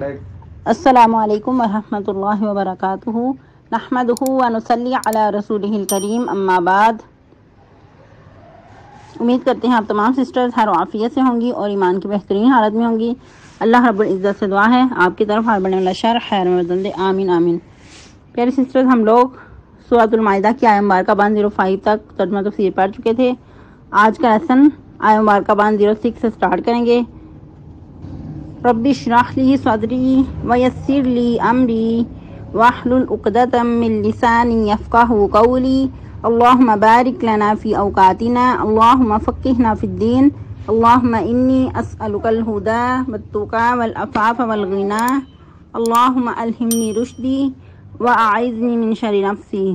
السلام علیکم ورحمۃ اللہ وبرکاتہ نحمدہ ونصلی علی رسولہ الکریم اما بعد۔ امید کرتے ہیں آپ تمام سسٹرز خیر و عافیت سے ہوں گی اور ایمان کی بہترین حالت میں ہوں گی۔ اللہ رب العزت سے دعا ہے آپ کی طرف ہر بڑے والا شر خیر مردن دے، آمین آمین۔ پیاری سسٹرز، ہم لوگ سورۃ المائدہ کی آیہ مبارکہ 105 تک ترجمہ تفسیر پڑھ چکے تھے۔ آج کا لیسن آیہ مبارکہ 106 سے سٹارٹ کریں گے۔ رب اشرح لی صدری ویسر لی امری واحلل عقدۃ من لسانی یفقہوا قولی اللہم بارک لنا فی اوقاتنا اللہم فقہنا فی الدین اللہم انی اسألک الہدی والتقی والعفاف والغنی اللہم الہمنی رشدی واعذنی من شر نفسی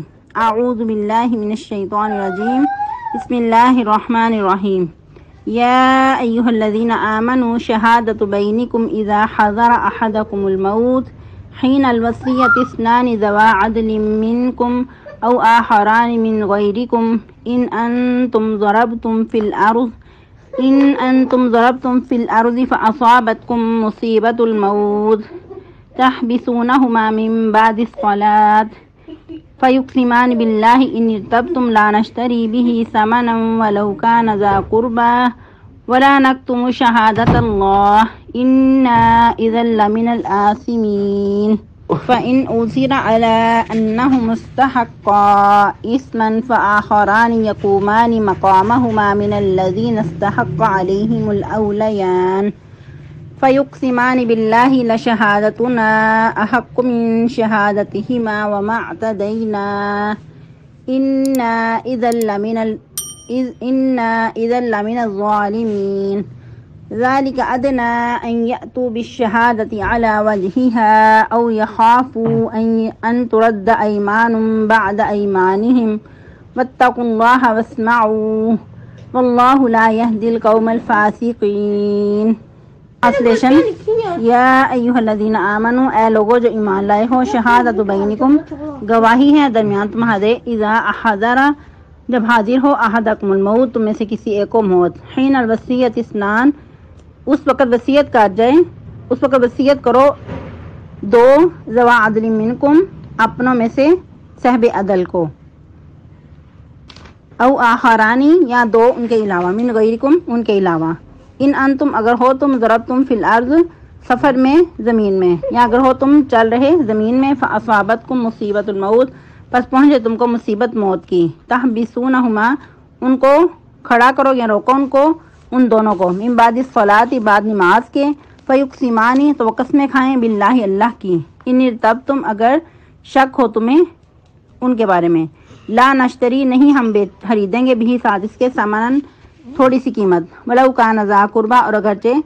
اعوذ باللہ من الشیطان الرجیم بسم اللہ الرحمن الرحیم۔ یا ایہا الذین آمنوا شہادۃ بینکم اذا حضر احدکم الموت حین الوصیۃ اثنان ذوا عدل منکم او آخران من غیرکم ان انتم ضربتم فی الارض فاصابتکم مصیبۃ الموت تحبسونہما من بعد الصلاۃ فیقسمان باللہ ان ارتبتم لا نشتری به ثمنا ولو کان ذا قربى ولا نكتم شہادۃ اللہ انا اذا لمن الآثمین فإن أُثِرَ على أنهما استحقا إثما فآخران يقومان مقامهما من الذين استحق عليهم الأوليان فيقسمان بالله لشهادتنا أحق من شهادتهما وما اعتدينا إنا إذا لمن الظالمين ذلك أدنى أن يأتوا بالشهادة على وجهها أو يخافوا أن ترد أيمان بعد أيمانهم واتقوا الله واسمعوا والله لا يهدي القوم الفاسقين۔ ٹرانسلیشن: یا ایھا الذین آمنوا، اے لوگو جو ایمان لائے ہو، شہادۃ بینکم، گواہی ہے درمیان تمہارے، اذا حضر، جب حاضر ہو، احدکم الموت، تم میں سے کسی ایک کو موت، حین الوصیۃ اثنان، اس وقت وصیت کر جائے، اس وقت وصیت کرو دو، ذوا عدل منکم، اپنوں میں سے صاحب عدل کو، او آخرانی، یا دو ان کے علاوہ، من غیرکم، ان کے علاوہ، ان انتم، اگر ہو تم، ضربتم فی الارض، سفر میں، زمین میں، یا اگر ہو تم چل رہے زمین میں، فاصابتکم مصیبۃ الموت، پس پہنچے تم کو مصیبت موت کی، تحبسونہما، ان کو کھڑا کرو یا روکو ان کو، ان دونوں کو، من بعد الصلاۃ، بعد نماز کے، فیقسمانی، تو وہ قسمیں کھائیں، باللہ، اللہ کی، ان ارتبتم، اگر شک ہو تمہیں ان کے بارے میں، لا نشتری، نہیں ہم خریدیں گے، بھی ساتھ اس کے، ثمناً، تھوڑی سی قیمت، ولو کان ذا قربیٰ، اور اگرچہ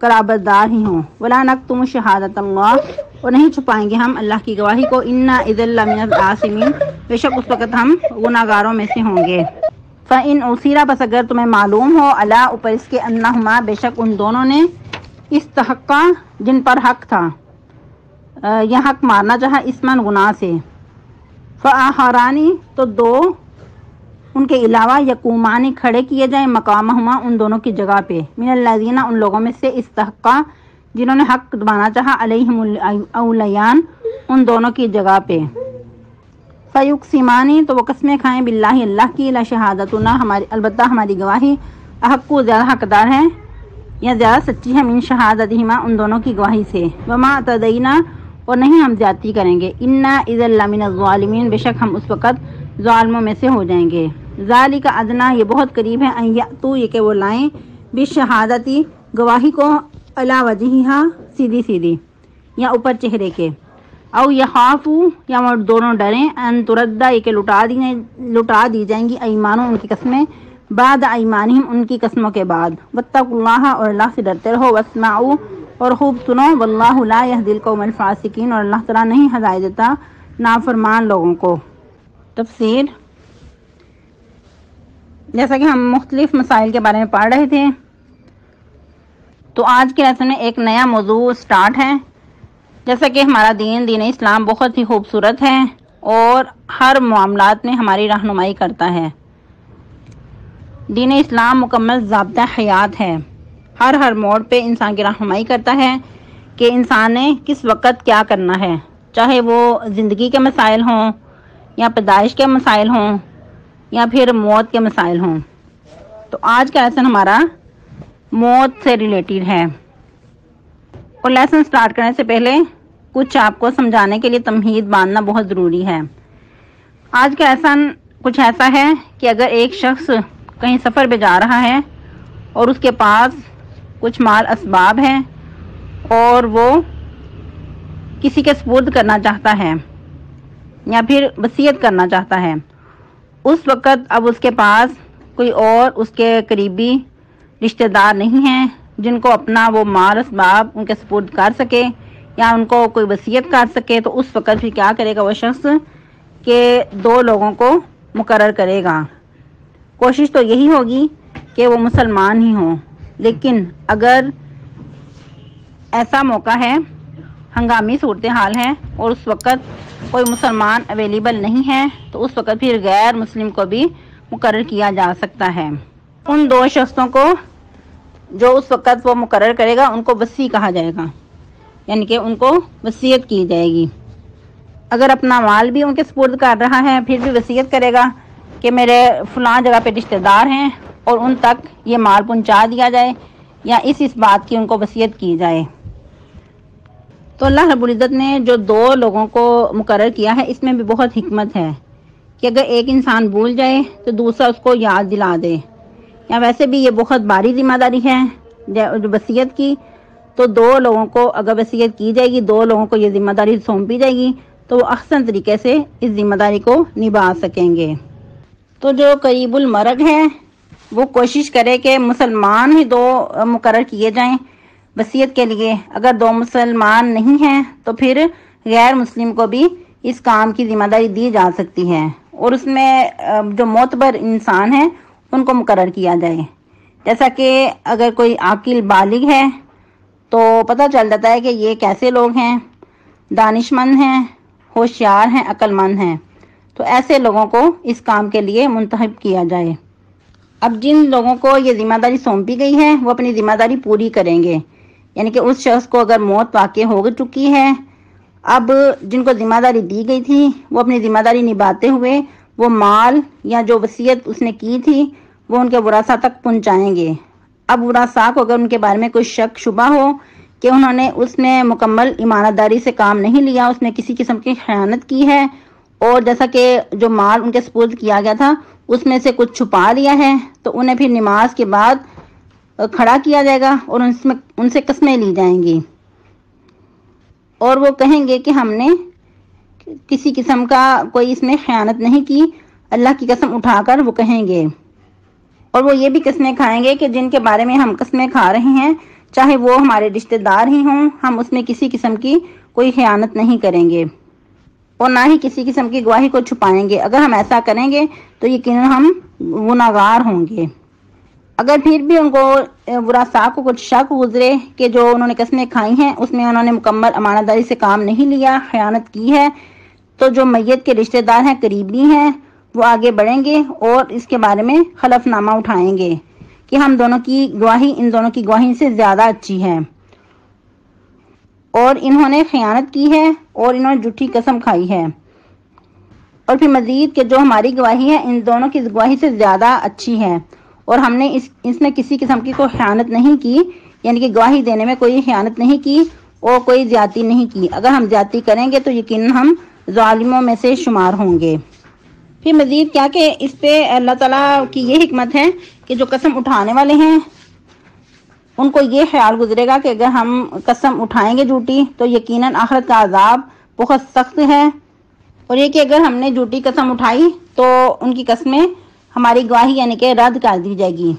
قرابت دار ہی ہوں، ولا نکتم شہادۃ اللہ، اور نہیں چھپائیں گے ہم اللہ کی گواہی کو، انا اذا لمن الآثمین، بے شک اس وقت ہم گناہ گاروں میں سے ہوں گے۔ فإن أُثِرَ، بس اگر تمہیں معلوم ہو، علی، اوپر اس کے، انہما، بے شک ان دونوں نے، استحقا، جن پر حق تھا، یا حق مارنا چاہا، اسمن، گناہ سے، فآخرانی، تو دو ان کے علاوہ، یقومانی، کھڑے کیے جائیں، مقامہما، ان دونوں کی جگہ پہ، من الذین، ان لوگوں میں سے، استحقا، جنہوں نے حق دبانا چاہا، علیہم الاولیان، ان دونوں کی جگہ پہ، فیقسمانی، تو وہ قسمیں کھائیں، باللہ، اللہ کی، لشہادتنا، البتہ ہماری گواہی، احق، زیادہ حقدار ہے یا زیادہ سچی ہے، من شہادتہما، ان دونوں کی گواہی سے، وما اعتدینا، اور نہیں ہم زیادتی کریں گے، انا اذا لمن الظالمین، بے شک ہم اس وقت ظالموں میں سے ہو جائیں گے، ذالک ادنیٰ، یہ بہت قریب ہے، ان یأتوا، یہ کہ وہ لائیں، بالشہادتی، گواہی کو، علی وجہہا، سیدھی سیدھی، یا اوپر چہرے کے، او یخافوا، یا وہ دونوں ڈریں، ان تردہ، یہ کہ لٹا دی جائیں گی، ایمانوں، ان کی قسمیں، بعد ایمانہم، ان کی قسموں کے بعد، واتقوا اللہ، اور اللہ سے ڈرتے رہو، واسمعوا، اور خوب سنو، واللہ لا یہدی القوم الفاسقین، اور اللہ تعالیٰ نہیں ہدایت دیتا نافرمان لوگوں کو۔ تفسیر: جیسا کہ ہم مختلف مسائل کے بارے میں پڑھ رہے تھے، تو آج کے لیسن میں ایک نیا موضوع سٹارٹ ہے۔ جیسا کہ ہمارا دین اسلام بہت ہی خوبصورت ہے اور ہر معاملات میں ہماری رہنمائی کرتا ہے۔ دین اسلام مکمل ضابطہ حیات ہے، ہر موڑ پہ انسان کی رہنمائی کرتا ہے کہ انسان نے کس وقت کیا کرنا ہے، چاہے وہ زندگی کے مسائل ہوں یا پیدائش کے مسائل ہوں یا پھر موت کے مسائل ہوں۔ تو آج کا لیسن ہمارا موت سے ریلیٹڈ ہے، اور لیسن سٹارٹ کرنے سے پہلے کچھ آپ کو سمجھانے کے لیے تمہید باندھنا بہت ضروری ہے۔ آج کا لیسن کچھ ایسا ہے کہ اگر ایک شخص کہیں سفر پہ جا رہا ہے اور اس کے پاس کچھ مال اسباب ہے اور وہ کسی کے سپرد کرنا چاہتا ہے یا پھر وصیت کرنا چاہتا ہے، اس وقت اب اس کے پاس کوئی اور اس کے قریبی رشتہ دار نہیں ہیں جن کو اپنا وہ مال اسباب ان کے سپرد کر سکے یا ان کو کوئی وصیت کر سکے، تو اس وقت پھر کیا کرے گا وہ شخص کہ 2 لوگوں کو مقرر کرے گا۔ کوشش تو یہی ہوگی کہ وہ مسلمان ہی ہوں، لیکن اگر ایسا موقع ہے، ہنگامی صورتحال ہے اور اس وقت کوئی مسلمان اویلیبل نہیں ہے، تو اس وقت پھر غیر مسلم کو بھی مقرر کیا جا سکتا ہے۔ ان 2 شخصوں کو جو اس وقت وہ مقرر کرے گا ان کو وصی کہا جائے گا، یعنی کہ ان کو وصیت کی جائے گی۔ اگر اپنا مال بھی ان کے سپرد کر رہا ہے پھر بھی وصیت کرے گا کہ میرے فلاں جگہ پہ رشتہ دار ہیں اور ان تک یہ مال پہنچا دیا جائے یا اس بات کی ان کو وصیت کی جائے۔ تو اللہ رب العزت نے جو 2 لوگوں کو مقرر کیا ہے اس میں بھی بہت حکمت ہے کہ اگر ایک انسان بھول جائے تو دوسرا اس کو یاد دلا دے، یا ویسے بھی یہ بہت باری ذمہ داری ہے جو وصیت کی، تو 2 لوگوں کو اگر وصیت کی جائے گی، 2 لوگوں کو یہ ذمہ داری سونپی جائے گی تو وہ احسن طریقے سے اس ذمہ داری کو نبھا سکیں گے۔ تو جو قریب المرگ ہے وہ کوشش کرے کہ مسلمان ہی 2 مقرر کیے جائیں وصیت کے لیے۔ اگر 2 مسلمان نہیں ہیں تو پھر غیر مسلم کو بھی اس کام کی ذمہ داری دی جا سکتی ہے، اور اس میں جو معتبر انسان ہیں ان کو مقرر کیا جائے۔ جیسا کہ اگر کوئی عاقل بالغ ہے تو پتہ چل جاتا ہے کہ یہ کیسے لوگ ہیں، دانش مند ہیں، ہوشیار ہیں، عقل مند ہیں، تو ایسے لوگوں کو اس کام کے لیے منتخب کیا جائے۔ اب جن لوگوں کو یہ ذمہ داری سونپی گئی ہے وہ اپنی ذمہ داری پوری کریں گے، یعنی کہ اس شخص کو اگر موت واقع ہو چکی ہے، اب جن کو ذمہ داری دی گئی تھی وہ اپنی ذمہ داری نبھاتے ہوئے وہ مال یا جو وصیت اس نے کی تھی وہ ان کے ورثاء تک پہنچائیں گے۔ اب ورثاء کو اگر ان کے بارے میں کوئی شک شبہ ہو کہ انہوں نے اس میں مکمل امانت داری سے کام نہیں لیا، اس نے کسی قسم کی خیانت کی ہے، اور جیسا کہ جو مال ان کے سپرد کیا گیا تھا اس میں سے کچھ چھپا لیا ہے، تو انہیں پھر نماز کے بعد کھڑا کیا جائے گا اور ان سے قسمیں لی جائیں گی، اور وہ کہیں گے کہ ہم نے کسی قسم کا کوئی اس میں خیانت نہیں کی، اللہ کی قسم اٹھا کر وہ کہیں گے، اور وہ یہ بھی قسمیں کھائیں گے کہ جن کے بارے میں ہم قسمیں کھا رہے ہیں چاہے وہ ہمارے رشتہ دار ہی ہوں، ہم اس میں کسی قسم کی کوئی خیانت نہیں کریں گے اور نہ ہی کسی قسم کی گواہی کو چھپائیں گے۔ اگر ہم ایسا کریں گے تو یقیناً ہم گناہگار ہوں گے۔ اگر پھر بھی ان کو ورثاء کو کچھ شک گزرے کہ جو انہوں نے قسمیں کھائی ہیں اس میں انہوں نے مکمل امانت داری سے کام نہیں لیا، خیانت کی ہے، تو جو میت کے رشتہ دار ہیں، قریبی ہیں، وہ آگے بڑھیں گے اور اس کے بارے میں حلف نامہ اٹھائیں گے کہ ہم دونوں کی گواہی ان دونوں کی گواہی سے زیادہ اچھی ہے، اور انہوں نے خیانت کی ہے اور انہوں نے جھوٹی قسم کھائی ہے، اور پھر مزید کہ جو ہماری گواہی ہے ان دونوں کی گواہی سے زیادہ اچھی ہے، اور ہم نے اس میں کسی قسم کی کوئی خیانت نہیں کی، یعنی کہ گواہی دینے میں کوئی خیانت نہیں کی اور کوئی زیادتی نہیں کی۔ اگر ہم زیادتی کریں گے تو یقیناً ہم ظالموں میں سے شمار ہوں گے۔ پھر مزید کیا کہ اس پہ اللہ تعالیٰ کی یہ حکمت ہے کہ جو قسم اٹھانے والے ہیں ان کو یہ خیال گزرے گا کہ اگر ہم قسم اٹھائیں گے جھوٹی تو یقیناً آخرت کا عذاب بہت سخت ہے، اور یہ کہ اگر ہم نے جھوٹی قسم اٹھائی تو ان کی قسمیں ہماری گواہی یعنی کہ رد کر دی جائے گی،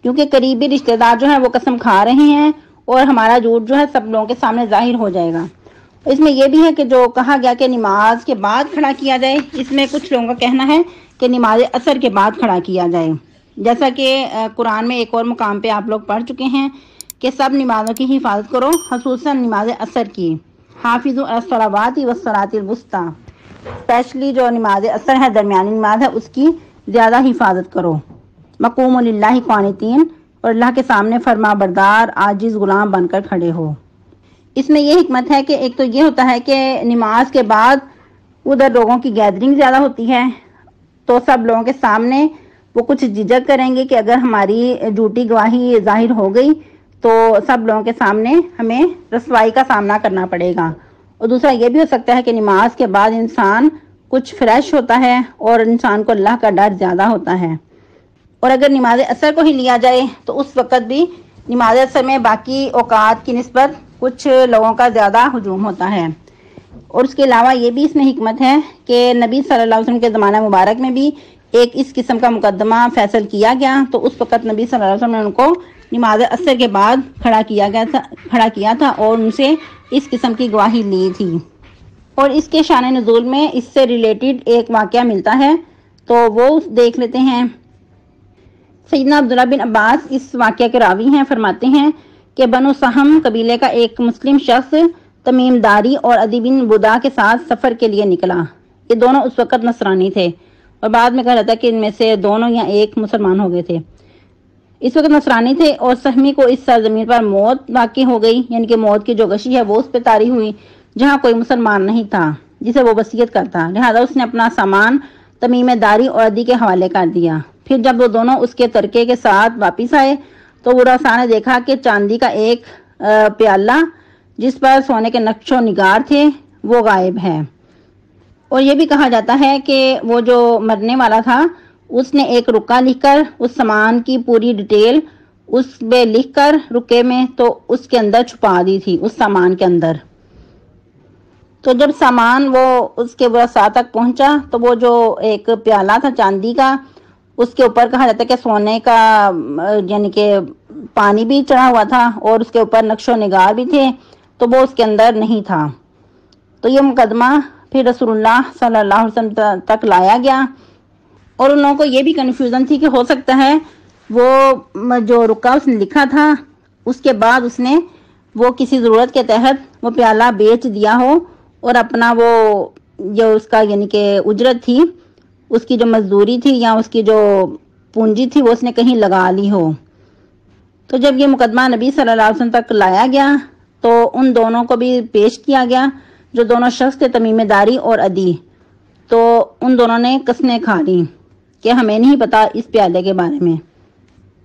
کیونکہ قریبی رشتہ دار جو ہیں وہ قسم کھا رہے ہیں اور ہمارا جھوٹ جو ہے سب لوگوں کے سامنے ظاہر ہو جائے گا۔ اس میں یہ بھی ہے کہ جو کہا گیا کہ نماز کے بعد کھڑا کیا جائے، اس میں کچھ لوگوں کا کہنا ہے کہ نماز عصر کے بعد کھڑا کیا جائے، جیسا کہ قرآن میں ایک اور مقام پہ آپ لوگ پڑھ چکے ہیں کہ سب نمازوں کی حفاظت کرو، خصوصاً نماز عصر کی، حافظوا علی الصلوات والصلاۃ الوسطیٰ، اسپیشلی جو نماز عصر ہے، درمیانی نماز ہے، اس کی زیادہ حفاظت کرو، مقوم للہ قانتین، اور اللہ کے سامنے فرما بردار عاجز غلام بن کر کھڑے ہو۔ اس میں یہ حکمت ہے کہ ایک تو یہ ہوتا ہے کہ نماز کے بعد ادھر لوگوں کی گیدرنگ زیادہ ہوتی ہے، تو سب لوگوں کے سامنے وہ کچھ جھجک کریں گے کہ اگر ہماری جھوٹی گواہی ظاہر ہو گئی تو سب لوگوں کے سامنے ہمیں رسوائی کا سامنا کرنا پڑے گا۔ اور دوسرا یہ بھی ہو سکتا ہے کہ نماز کے بعد انسان کچھ فریش ہوتا ہے اور انسان کو اللہ کا ڈر زیادہ ہوتا ہے، اور اگر نماز عصر کو ہی لیا جائے تو اس وقت بھی نماز عصر میں باقی اوقات کی نسبت کچھ لوگوں کا زیادہ ہجوم ہوتا ہے۔ اور اس کے علاوہ یہ بھی اس میں حکمت ہے کہ نبی صلی اللہ علیہ وسلم کے زمانہ مبارک میں بھی ایک اس قسم کا مقدمہ فیصل کیا گیا، تو اس وقت نبی صلی اللہ علیہ وسلم نے ان کو نماز عصر کے بعد کھڑا کیا تھا اور ان سے اس قسم کی گواہی لی تھی۔ اور اس کے شان نزول میں اس سے ریلیٹڈ ایک واقعہ ملتا ہے، تو وہ دیکھ لیتے ہیں۔ سیدنا عبداللہ بن عباس اس واقعہ کے راوی ہیں، فرماتے ہیں کہ بنو سہم قبیلے کا ایک مسلم شخص تمیم داری اور عدی بن بدا کے ساتھ سفر کے لیے نکلا۔ یہ دونوں اس وقت نصرانی تھے، اور بعد میں کہا جاتا ہے کہ ان میں سے دونوں یا ایک مسلمان ہو گئے تھے۔ اس وقت نصرانی تھے اور سہمی کو اس سرزمین پر موت واقع ہو گئی، یعنی کہ موت کی جو غشی ہے وہ اس پہ طاری ہوئی، جہاں کوئی مسلمان نہیں تھا جسے وہ وصیت کرتا، لہذا اس نے اپنا سامان تمیم داری اور عدی کے حوالے کر دیا۔ پھر جب وہ دونوں اس کے ترکے کے ساتھ واپس آئے تو ورثاء نے دیکھا کہ چاندی کا ایک پیالہ جس پر سونے کے نقش و نگار تھے وہ غائب ہے۔ اور یہ بھی کہا جاتا ہے کہ وہ جو مرنے والا تھا اس نے ایک رکا لکھ کر اس سامان کی پوری ڈیٹیل اس پہ لکھ کر رکے میں تو اس کے اندر چھپا دی تھی، اس سامان کے اندر۔ تو جب سامان وہ اس کے ورثاء تک پہنچا تو وہ جو ایک پیالہ تھا چاندی کا، اس کے اوپر کہا جاتا ہے کہ سونے کا یعنی کہ پانی بھی چڑھا ہوا تھا اور اس کے اوپر نقش و نگار بھی تھے، تو وہ اس کے اندر نہیں تھا۔ تو یہ مقدمہ پھر رسول اللہ صلی اللہ علیہ وسلم تک لایا گیا، اور ان لوگوں کو یہ بھی کنفیوژن تھی کہ ہو سکتا ہے وہ جو رکا اس نے لکھا تھا اس کے بعد اس نے وہ کسی ضرورت کے تحت وہ پیالہ بیچ دیا ہو اور اپنا وہ جو اس کا یعنی کہ اجرت تھی، اس کی جو مزدوری تھی یا اس کی جو پونجی تھی وہ اس نے کہیں لگا لی ہو۔ تو جب یہ مقدمہ نبی صلی اللہ علیہ وسلم تک لایا گیا تو ان دونوں کو بھی پیش کیا گیا، جو دونوں شخص تھے تمیم داری اور عدی، تو ان دونوں نے قسمیں کھا لی کہ ہمیں نہیں پتا اس پیالے کے بارے میں۔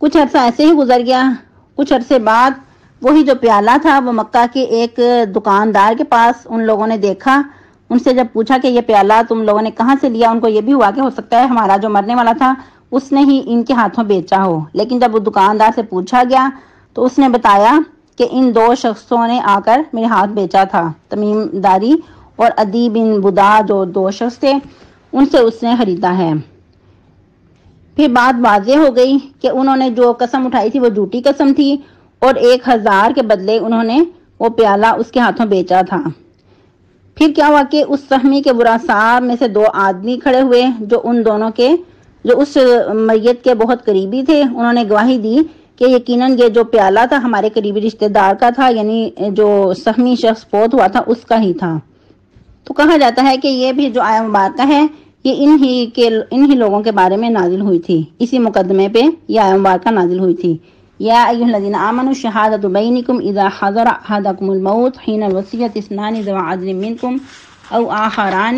کچھ عرصہ ایسے ہی گزر گیا۔ کچھ عرصے بعد وہی جو پیالہ تھا وہ مکہ کے ایک دکاندار کے پاس ان لوگوں نے دیکھا۔ ان سے جب پوچھا کہ یہ پیالہ تم لوگوں نے کہاں سے لیا، ان کو یہ بھی ہوا کہ ہو سکتا ہے ہمارا جو مرنے والا تھا اس نے ہی ان کے ہاتھوں بیچا ہو، لیکن جب وہ دکاندار سے پوچھا گیا تو اس نے بتایا کہ ان دو شخصوں نے آ کر میرے ہاتھ بیچا تھا، تمیم داری اور عدی بن بدا جو دو شخص تھے ان سے اس نے خریدا ہے۔ پھر بات واضح ہو گئی کہ انہوں نے جو قسم اٹھائی تھی وہ جھوٹی قسم تھی، اور 1000 کے بدلے انہوں نے وہ پیالہ اس کے ہاتھوں بیچا تھا۔ پھر کیا ہوا کہ اس سہمی کے ورثاء میں سے 2 آدمی کھڑے ہوئے جو ان دونوں کے جو اس میت کے بہت قریبی تھے، انہوں نے گواہی دی کہ یقیناً یہ جو پیالہ تھا ہمارے قریبی رشتہ دار کا تھا، یعنی جو سہمی شخص فوت ہوا تھا اس کا ہی تھا۔ تو کہا جاتا ہے کہ یہ بھی جو آیت مبارکہ ہے یہ انہی لوگوں کے بارے میں نازل ہوئی تھی، اسی مقدمے پہ یہ آیت مبارکہ نازل ہوئی تھی۔ یا ایھا الذین آمنوا شہادۃ بینکم اذا حضر احدکم الموت حین الوصیۃ اثنان ذوی عدل منکم او آخران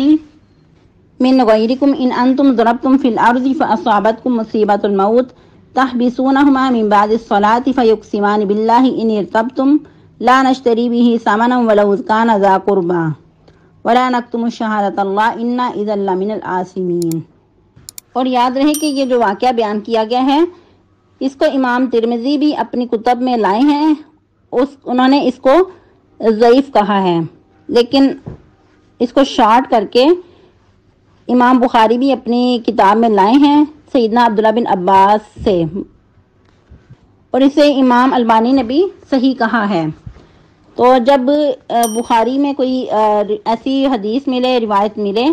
من غیرکم ان انتم ضربتم فی الارض فاصابتکم مصیبۃ الموت تحبسونہما من بعد الصلاۃ فیقسمان باللہ ان ارتبتم لا نشتری بہ ثمنا ولو کان ذا قربی ولا نکتم شہادۃ اللہ انا اذا لمن الآثمین۔ اور یاد رہے کہ یہ جو واقعہ بیان کیا گیا ہے اس کو امام ترمذی بھی اپنی کتب میں لائے ہیں، انہوں نے اس کو ضعیف کہا ہے، لیکن اس کو شارٹ کر کے امام بخاری بھی اپنی کتاب میں لائے ہیں سیدنا عبداللہ بن عباس سے، اور اسے امام البانی نے بھی صحیح کہا ہے۔ تو جب بخاری میں کوئی ایسی حدیث ملے، روایت ملے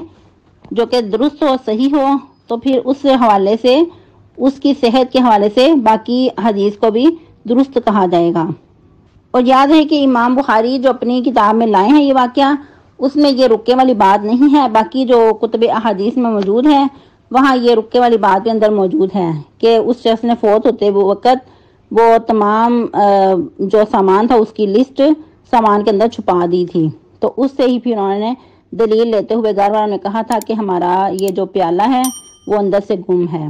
جو کہ درست ہو، صحیح ہو، تو پھر اس حوالے سے اس کی صحت کے حوالے سے باقی حدیث کو بھی درست کہا جائے گا۔ اور یاد ہے کہ امام بخاری جو اپنی کتاب میں لائے ہیں یہ واقعہ، اس میں یہ رکے والی بات نہیں ہے، باقی جو کتب احادیث میں موجود ہے وہاں یہ رکے والی بات بھی اندر موجود ہے کہ اس شخص نے فوت ہوتے وہ وقت وہ تمام جو سامان تھا اس کی لسٹ سامان کے اندر چھپا دی تھی۔ تو اس سے ہی پھر انہوں نے دلیل لیتے ہوئے گھر والوں نے کہا تھا کہ ہمارا یہ جو پیالہ ہے وہ اندر سے گم ہے۔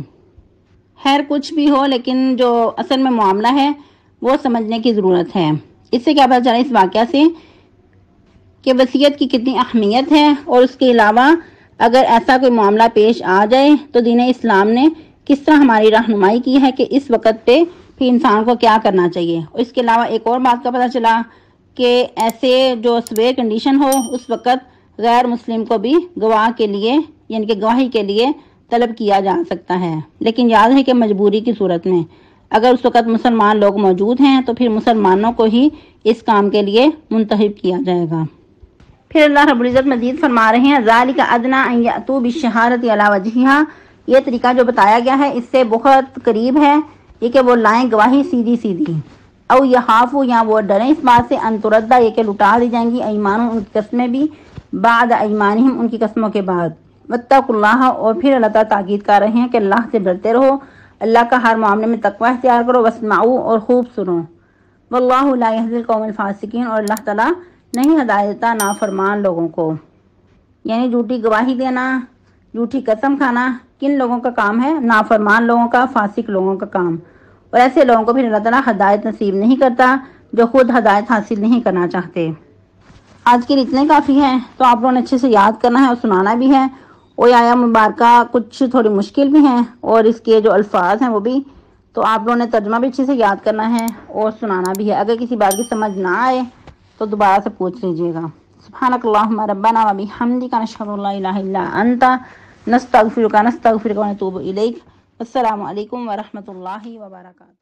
خیر کچھ بھی ہو، لیکن جو اصل میں معاملہ ہے وہ سمجھنے کی ضرورت ہے۔ اس سے کیا پتہ چلا اس واقعہ سے کہ وصیت کی کتنی اہمیت ہے، اور اس کے علاوہ اگر ایسا کوئی معاملہ پیش آ جائے تو دین اسلام نے کس طرح ہماری رہنمائی کی ہے کہ اس وقت پہ پھر انسان کو کیا کرنا چاہیے۔ اور اس کے علاوہ ایک اور بات کا پتہ چلا کہ ایسے جو سویر کنڈیشن ہو اس وقت غیر مسلم کو بھی گواہ کے لیے یعنی کہ گواہی کے لیے طلب کیا جا سکتا ہے، لیکن یاد ہے کہ مجبوری کی صورت میں۔ اگر اس وقت مسلمان لوگ موجود ہیں تو پھر مسلمانوں کو ہی اس کام کے لیے منتخب کیا جائے گا۔ پھر اللہ رب العزت مزید فرما رہے ہیں ذَلِكَ أَدْنَىٰ أَن يَأْتُوا بِالشَّهَادَةِ عَلَىٰ وَجْهِهَا، یہ طریقہ جو بتایا گیا ہے اس سے بہت قریب ہے یہ کہ وہ لائیں گواہی سیدھی سیدھی۔ او یخافوا، یا وہ ڈریں اس بات سے، ان تردہ، یہ کہ لٹا دی جائیں گی، ایمان، ان کی قسمیں بھی، بعد ایمانہم، ان کی قسموں کے بعد۔ واتقوا اللہ، اور پھر اللہ تعالیٰ تاکید کر رہے ہیں کہ اللہ سے ڈرتے رہو، اللہ کا ہر معاملے میں تقوی اختیار کرو، واسمعوا، اور خوب سنو، واللہ لا یہدی القوم الفاسقین، اور اللہ تعالیٰ نہیں ہدایت دیتا نافرمان لوگوں کو۔ یعنی جھوٹی گواہی دینا، جھوٹی قسم کھانا کن لوگوں کا کام ہے؟ نافرمان لوگوں کا، فاسق لوگوں کا کام۔ اور ایسے لوگوں کو پھر اللہ تعالیٰ ہدایت نصیب نہیں کرتا جو خود ہدایت حاصل نہیں کرنا چاہتے۔ آج کے لیے اتنے کافی ہیں، تو آپ لوگوں نے اچھے سے یاد کرنا ہے اور سنانا بھی ہے۔ اور آیا مبارکہ کچھ تھوڑی مشکل بھی ہیں، اور اس کے جو الفاظ ہیں وہ بھی، تو آپ لوگوں نے ترجمہ بھی اچھے سے یاد کرنا ہے اور سنانا بھی ہے۔ اگر کسی بات کی سمجھ نہ آئے تو دوبارہ سے پوچھ لیجیے گا۔ سبحانک اللہم ربنا و بحمدک، نشہد ان لا الہ الا انت، نستغفرک ونتوب الیک۔ السلام علیکم ورحمۃ اللہ وبرکاتہ۔